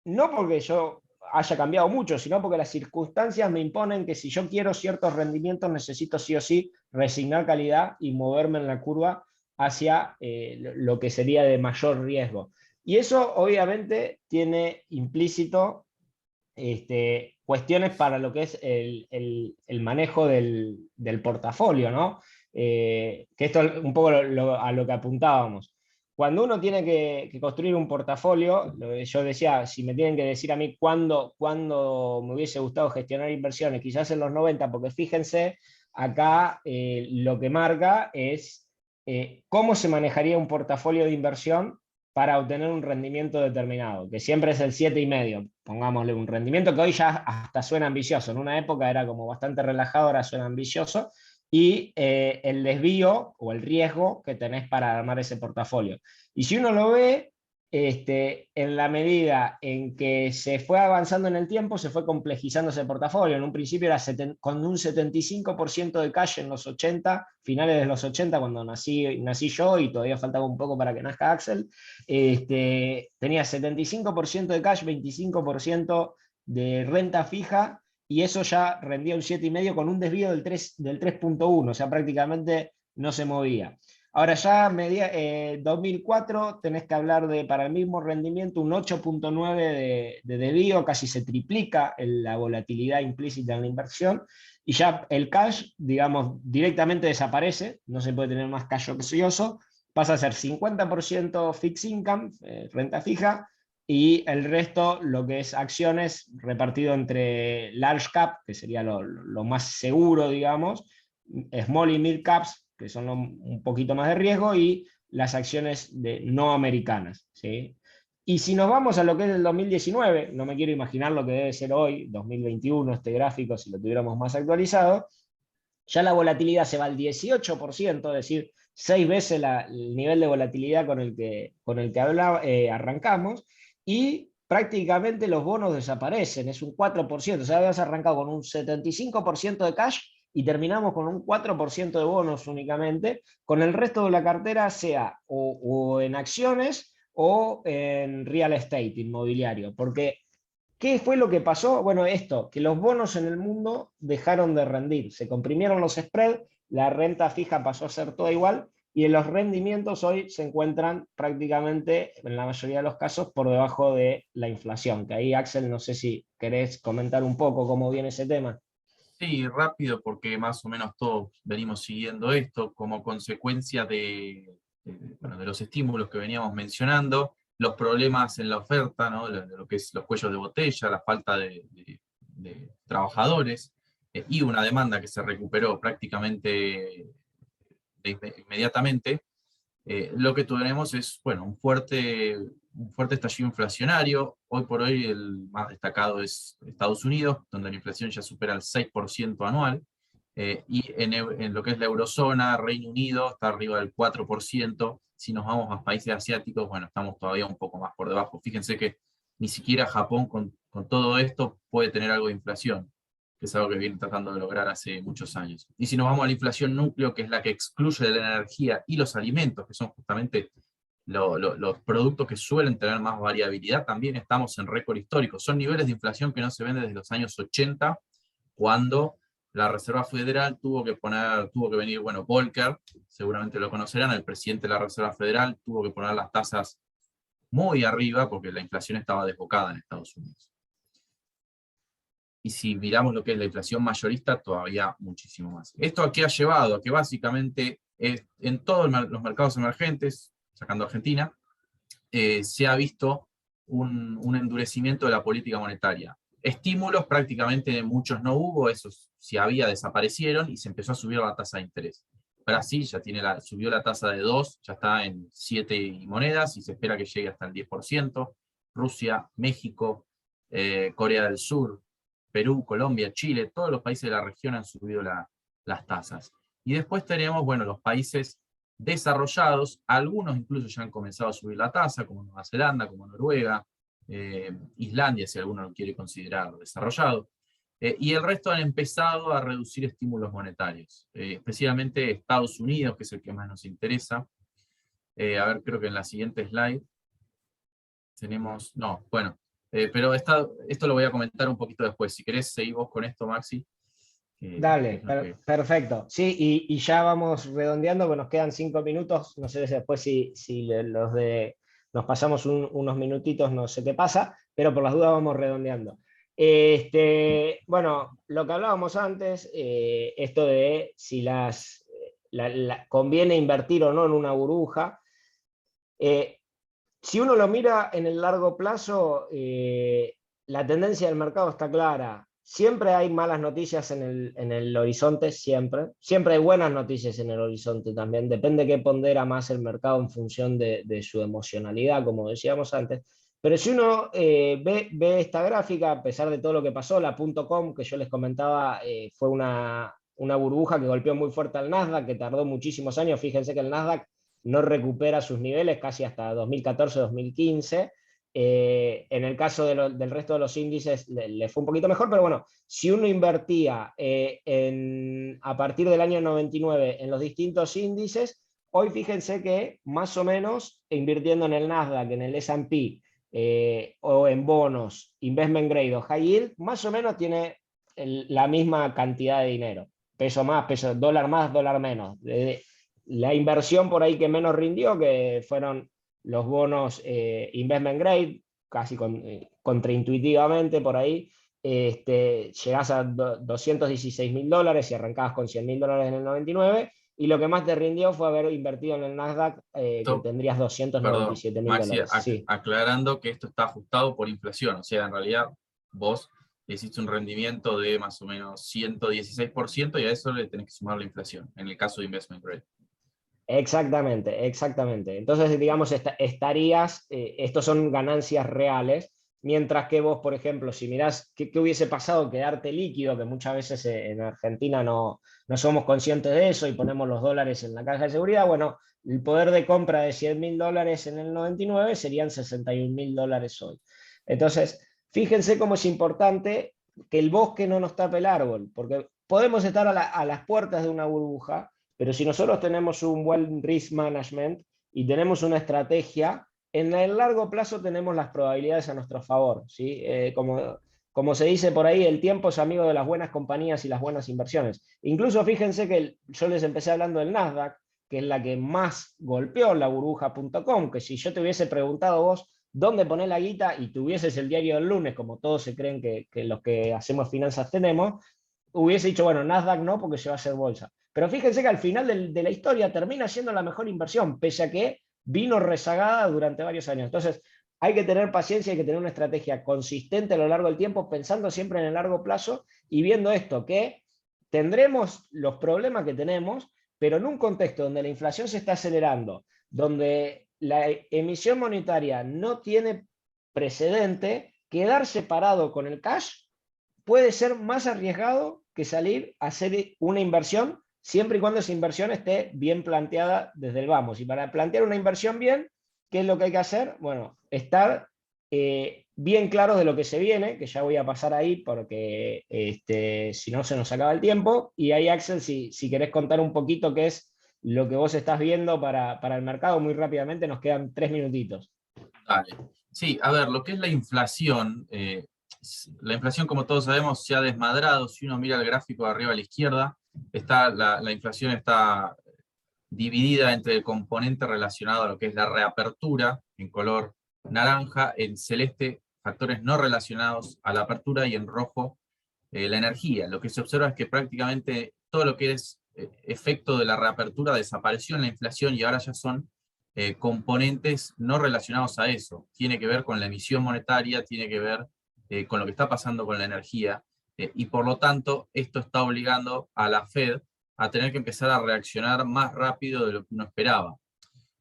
no porque yo haya cambiado mucho, sino porque las circunstancias me imponen que si yo quiero ciertos rendimientos necesito sí o sí resignar calidad y moverme en la curva hacia lo que sería de mayor riesgo. Y eso obviamente tiene implícito cuestiones para lo que es el manejo del portafolio, ¿no? Que esto es un poco a lo que apuntábamos. Cuando uno tiene que construir un portafolio, yo decía, si me tienen que decir a mí cuándo me hubiese gustado gestionar inversiones, quizás en los 90, porque fíjense, acá lo que marca es cómo se manejaría un portafolio de inversión para obtener un rendimiento determinado, que siempre es el 7,5, pongámosle un rendimiento que hoy ya hasta suena ambicioso, en una época era como bastante relajado, ahora suena ambicioso, y el desvío o el riesgo que tenés para armar ese portafolio. Y si uno lo ve, en la medida en que se fue avanzando en el tiempo, se fue complejizando ese portafolio. En un principio era con un 75% de cash en los 80, finales de los 80, cuando nací yo, y todavía faltaba un poco para que nazca Axel. Tenía 75% de cash, 25% de renta fija, y eso ya rendía un 7,5 con un desvío del 3,1, o sea, prácticamente no se movía. Ahora ya 2004 tenés que hablar de, para el mismo rendimiento, un 8,9 de desvío, casi se triplica la volatilidad implícita en la inversión, y ya el cash, digamos, directamente desaparece, no se puede tener más cash ocioso, pasa a ser 50% fixed income, renta fija, y el resto lo que es acciones repartido entre large cap, que sería lo más seguro, digamos, small y mid caps, que son un poquito más de riesgo, y las acciones no americanas, ¿sí? Y si nos vamos a lo que es el 2019, no me quiero imaginar lo que debe ser hoy, 2021, este gráfico, si lo tuviéramos más actualizado, ya la volatilidad se va al 18%, es decir, 6 veces el nivel de volatilidad con el que arrancamos, y prácticamente los bonos desaparecen, es un 4%, o sea, habíamos arrancado con un 75% de cash y terminamos con un 4% de bonos únicamente, con el resto de la cartera sea o en acciones o en real estate, inmobiliario, porque ¿qué fue lo que pasó? Bueno, esto, que los bonos en el mundo dejaron de rendir, se comprimieron los spreads, la renta fija pasó a ser toda igual, y en los rendimientos hoy se encuentran prácticamente, en la mayoría de los casos, por debajo de la inflación. Que ahí, Axel, no sé si querés comentar un poco cómo viene ese tema. Sí, rápido, porque más o menos todos venimos siguiendo esto como consecuencia bueno, de los estímulos que veníamos mencionando, los problemas en la oferta, ¿no? De lo que es los cuellos de botella, la falta de trabajadores, y una demanda que se recuperó prácticamente inmediatamente. Lo que tenemos es, bueno, un fuerte estallido inflacionario. Hoy por hoy el más destacado es Estados Unidos, donde la inflación ya supera el 6% anual, y en lo que es la eurozona, Reino Unido está arriba del 4%. Si nos vamos a países asiáticos, bueno, estamos todavía un poco más por debajo. Fíjense que ni siquiera Japón con todo esto puede tener algo de inflación, que es algo que viene tratando de lograr hace muchos años. Y si nos vamos a la inflación núcleo, que es la que excluye de la energía y los alimentos, que son justamente los productos que suelen tener más variabilidad, también estamos en récord histórico. Son niveles de inflación que no se ven desde los años 80, cuando la Reserva Federal tuvo que venir, bueno, Volcker, seguramente lo conocerán, el presidente de la Reserva Federal, tuvo que poner las tasas muy arriba porque la inflación estaba desbocada en Estados Unidos. Y si miramos lo que es la inflación mayorista, todavía muchísimo más. ¿Esto a qué ha llevado? A que básicamente en todos los mercados emergentes, sacando Argentina, se ha visto un endurecimiento de la política monetaria. Estímulos prácticamente muchos no hubo, esos si había desaparecieron, y se empezó a subir la tasa de interés. Brasil ya subió la tasa de 2, ya está en 7 y monedas, y se espera que llegue hasta el 10%. Rusia, México, Corea del Sur, Perú, Colombia, Chile, todos los países de la región han subido las tasas. Y después tenemos, bueno, los países desarrollados, algunos incluso ya han comenzado a subir la tasa, como Nueva Zelanda, como Noruega, Islandia, si alguno lo quiere considerar desarrollado, y el resto han empezado a reducir estímulos monetarios, especialmente Estados Unidos, que es el que más nos interesa. A ver, creo que en la siguiente slide tenemos, no, bueno, pero esto lo voy a comentar un poquito después. Si querés, seguir vos con esto, Maxi. Que Dale, es lo que... perfecto. Sí, y ya vamos redondeando, que nos quedan 5 minutos. No sé después si nos pasamos unos minutitos, no sé qué pasa, pero por las dudas vamos redondeando. Bueno, lo que hablábamos antes, esto de si conviene invertir o no en una burbuja. Si uno lo mira en el largo plazo, la tendencia del mercado está clara. Siempre hay malas noticias en el horizonte, siempre. Siempre hay buenas noticias en el horizonte también. Depende qué pondera más el mercado en función de su emocionalidad, como decíamos antes. Pero si uno ve esta gráfica, a pesar de todo lo que pasó, la .com que yo les comentaba fue una burbuja que golpeó muy fuerte al Nasdaq, que tardó muchísimos años. Fíjense que el Nasdaq no recupera sus niveles casi hasta 2014-2015. En el caso del resto de los índices le fue un poquito mejor, pero bueno, si uno invertía a partir del año 99 en los distintos índices, hoy fíjense que más o menos invirtiendo en el Nasdaq, en el S&P, o en bonos, investment grade o high yield, más o menos tiene la misma cantidad de dinero. Peso más, peso, dólar más, dólar menos. La inversión por ahí que menos rindió, que fueron los bonos investment grade, casi contraintuitivamente por ahí, llegás a $216.000 y arrancabas con $100.000 en el 99, y lo que más te rindió fue haber invertido en el Nasdaq, que tendrías Perdón, Maxi, $297.000. Sí. aclarando que esto está ajustado por inflación, o sea, en realidad vos hiciste un rendimiento de más o menos 116% y a eso le tenés que sumar la inflación, en el caso de investment grade. Exactamente, exactamente. Entonces, digamos, estarías, estos son ganancias reales, mientras que vos, por ejemplo, si mirás qué hubiese pasado quedarte líquido, que muchas veces en Argentina no somos conscientes de eso y ponemos los dólares en la caja de seguridad, bueno, el poder de compra de $100.000 en el 99 serían $61.000 hoy. Entonces, fíjense cómo es importante que el bosque no nos tape el árbol, porque podemos estar a las puertas de una burbuja, pero si nosotros tenemos un buen risk management y tenemos una estrategia, en el largo plazo tenemos las probabilidades a nuestro favor, ¿sí? Como se dice por ahí, el tiempo es amigo de las buenas compañías y las buenas inversiones. Incluso fíjense que yo les empecé hablando del Nasdaq, que es la que más golpeó la burbuja.com, que si yo te hubiese preguntado vos dónde poner la guita y tuvieses el diario del lunes, como todos se creen que los que hacemos finanzas tenemos, hubiese dicho, bueno, Nasdaq no, porque se va a hacer bolsa. Pero fíjense que al final de la historia termina siendo la mejor inversión, pese a que vino rezagada durante varios años. Entonces, hay que tener paciencia, hay que tener una estrategia consistente a lo largo del tiempo, pensando siempre en el largo plazo y viendo esto, que tendremos los problemas que tenemos, pero en un contexto donde la inflación se está acelerando, donde la emisión monetaria no tiene precedente, quedar separado con el cash puede ser más arriesgado que salir a hacer una inversión, siempre y cuando esa inversión esté bien planteada desde el vamos. Y para plantear una inversión bien, ¿qué es lo que hay que hacer? Bueno, estar bien claros de lo que se viene, que ya voy a pasar ahí porque si no se nos acaba el tiempo. Y ahí, Axel, si querés contar un poquito qué es lo que vos estás viendo para el mercado, muy rápidamente, nos quedan 3 minutitos. Dale. Sí, a ver, lo que es la inflación, como todos sabemos, se ha desmadrado. Si uno mira el gráfico de arriba a la izquierda, la inflación está dividida entre el componente relacionado a lo que es la reapertura, en color naranja, en celeste, factores no relacionados a la apertura, y en rojo, la energía. Lo que se observa es que prácticamente todo lo que es efecto de la reapertura desapareció en la inflación y ahora ya son componentes no relacionados a eso. Tiene que ver con la emisión monetaria, tiene que ver con lo que está pasando con la energía, y por lo tanto esto está obligando a la Fed a tener que empezar a reaccionar más rápido de lo que uno esperaba.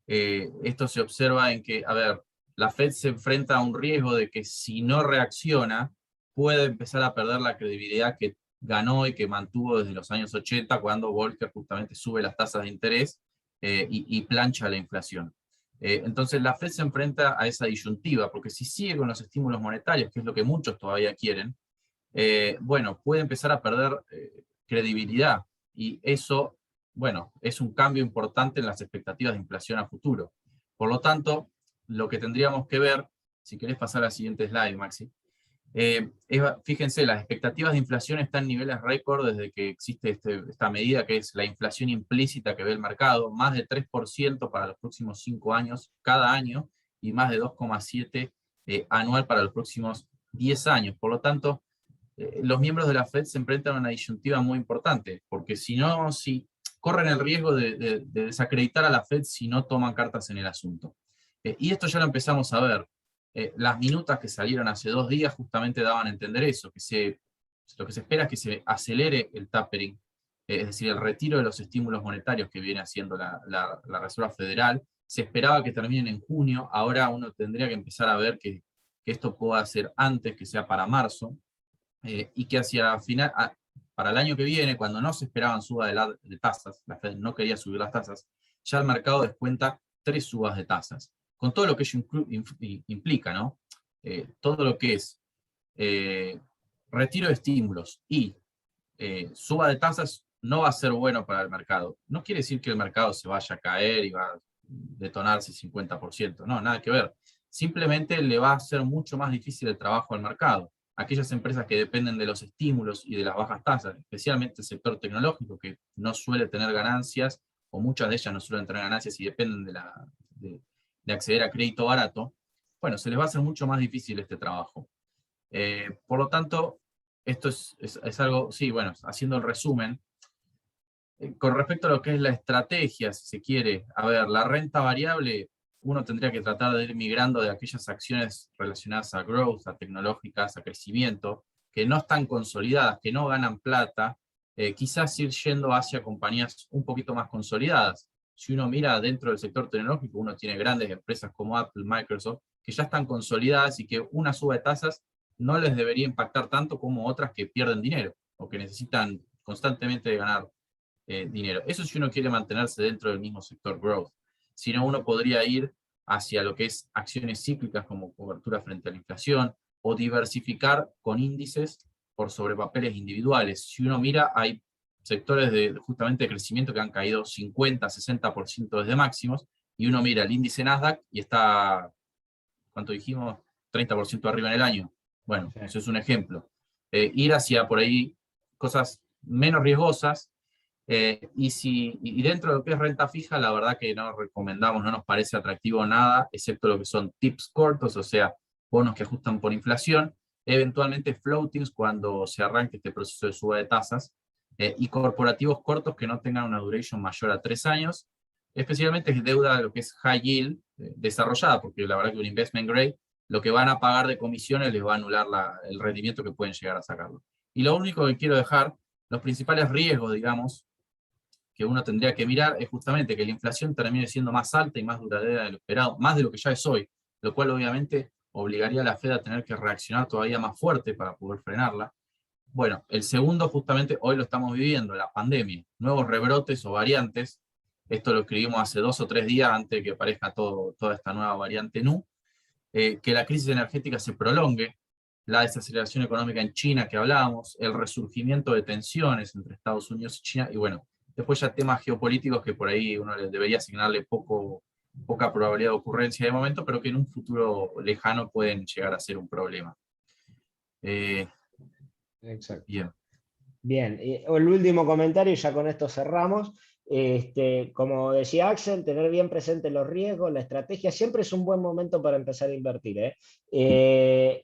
Esto se observa en que, a ver, la Fed se enfrenta a un riesgo de que si no reacciona, puede empezar a perder la credibilidad que ganó y que mantuvo desde los años 80, cuando Volcker justamente sube las tasas de interés y plancha la inflación. Entonces la Fed se enfrenta a esa disyuntiva, porque si sigue con los estímulos monetarios, que es lo que muchos todavía quieren, bueno, puede empezar a perder credibilidad, y eso, bueno, es un cambio importante en las expectativas de inflación a futuro. Por lo tanto, lo que tendríamos que ver, si querés pasar al siguiente slide, Maxi, fíjense, las expectativas de inflación están en niveles récord desde que existe esta medida, que es la inflación implícita que ve el mercado, más de 3% para los próximos 5 años, cada año, y más de 2,7% anual para los próximos 10 años. Por lo tanto, los miembros de la Fed se enfrentan a una disyuntiva muy importante, porque si corren el riesgo de desacreditar a la Fed si no toman cartas en el asunto. Y esto ya lo empezamos a ver. Las minutas que salieron hace 2 días justamente daban a entender eso, lo que se espera es que se acelere el tapering, es decir, el retiro de los estímulos monetarios que viene haciendo la Reserva Federal. Se esperaba que terminen en junio, ahora uno tendría que empezar a ver que esto pueda ser antes, que sea para marzo, y que hacia para el año que viene, cuando no se esperaban suba de tasas, la Fed no quería subir las tasas, ya el mercado descuenta 3 subas de tasas, con todo lo que ello implica, ¿no? Todo lo que es retiro de estímulos y suba de tasas no va a ser bueno para el mercado. No quiere decir que el mercado se vaya a caer y va a detonarse 50%, no, nada que ver. Simplemente le va a hacer mucho más difícil el trabajo al mercado. Aquellas empresas que dependen de los estímulos y de las bajas tasas, especialmente el sector tecnológico, que no suele tener ganancias, o muchas de ellas no suelen tener ganancias y dependen de acceder a crédito barato, bueno, se les va a hacer mucho más difícil este trabajo. Por lo tanto, esto es algo, sí, bueno, haciendo el resumen, con respecto a lo que es la estrategia, si se quiere, a ver, la renta variable, uno tendría que tratar de ir migrando de aquellas acciones relacionadas a growth, a tecnológicas, a crecimiento, que no están consolidadas, que no ganan plata, quizás ir yendo hacia compañías un poquito más consolidadas. Si uno mira dentro del sector tecnológico, uno tiene grandes empresas como Apple, Microsoft, que ya están consolidadas y que una suba de tasas no les debería impactar tanto como otras que pierden dinero o que necesitan constantemente ganar dinero. Eso si uno quiere mantenerse dentro del mismo sector growth. Si no, uno podría ir hacia lo que es acciones cíclicas como cobertura frente a la inflación o diversificar con índices por sobre papeles individuales. Si uno mira, hay sectores de justamente de crecimiento que han caído 50, 60% desde máximos, y uno mira el índice Nasdaq y está, ¿cuánto dijimos? 30% arriba en el año. Bueno, Sí. eso es un ejemplo. Ir hacia por ahí cosas menos riesgosas, y dentro de lo que es renta fija, la verdad que no recomendamos, no nos parece atractivo nada, excepto lo que son tips cortos, o sea, bonos que ajustan por inflación, eventualmente floatings cuando se arranque este proceso de suba de tasas, y corporativos cortos que no tengan una duration mayor a 3 años, especialmente deuda de lo que es high yield desarrollada, porque la verdad que un investment grade, lo que van a pagar de comisiones les va a anular el rendimiento que pueden llegar a sacarlo. Y lo único que quiero dejar, los principales riesgos, digamos, que uno tendría que mirar es justamente que la inflación termine siendo más alta y más duradera de lo esperado, más de lo que ya es hoy, lo cual obviamente obligaría a la Fed a tener que reaccionar todavía más fuerte para poder frenarla. Bueno, el segundo justamente hoy lo estamos viviendo, la pandemia, nuevos rebrotes o variantes. Esto lo escribimos hace 2 o 3 días antes de que aparezca toda esta nueva variante NU. Que la crisis energética se prolongue, la desaceleración económica en China que hablábamos, el resurgimiento de tensiones entre Estados Unidos y China, y bueno, después ya temas geopolíticos que por ahí uno debería asignarle poca probabilidad de ocurrencia de momento, pero que en un futuro lejano pueden llegar a ser un problema. Exacto. Bien. Bien, el último comentario y ya con esto cerramos. Como decía Axel, tener bien presentes los riesgos, la estrategia, siempre es un buen momento para empezar a invertir.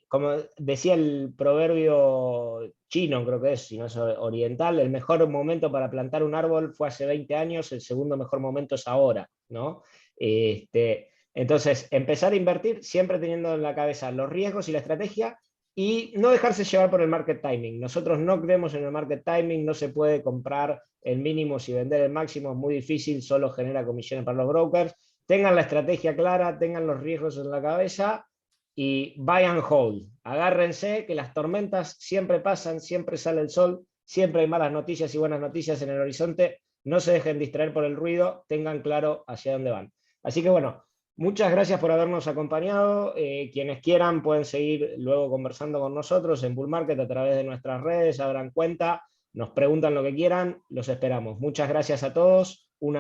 Como decía el proverbio chino, creo que es, si no es oriental, el mejor momento para plantar un árbol fue hace 20 años, el segundo mejor momento es ahora, ¿no? Entonces, empezar a invertir siempre teniendo en la cabeza los riesgos y la estrategia, y no dejarse llevar por el market timing. Nosotros no creemos en el market timing, no se puede comprar el mínimo y vender el máximo, es muy difícil, solo genera comisiones para los brokers. Tengan la estrategia clara, tengan los riesgos en la cabeza y buy and hold. Agárrense que las tormentas siempre pasan, siempre sale el sol, siempre hay malas noticias y buenas noticias en el horizonte. No se dejen distraer por el ruido, tengan claro hacia dónde van. Así que bueno, muchas gracias por habernos acompañado. Quienes quieran pueden seguir luego conversando con nosotros en Bull Market a través de nuestras redes, abran cuenta, nos preguntan lo que quieran, los esperamos. Muchas gracias a todos. Una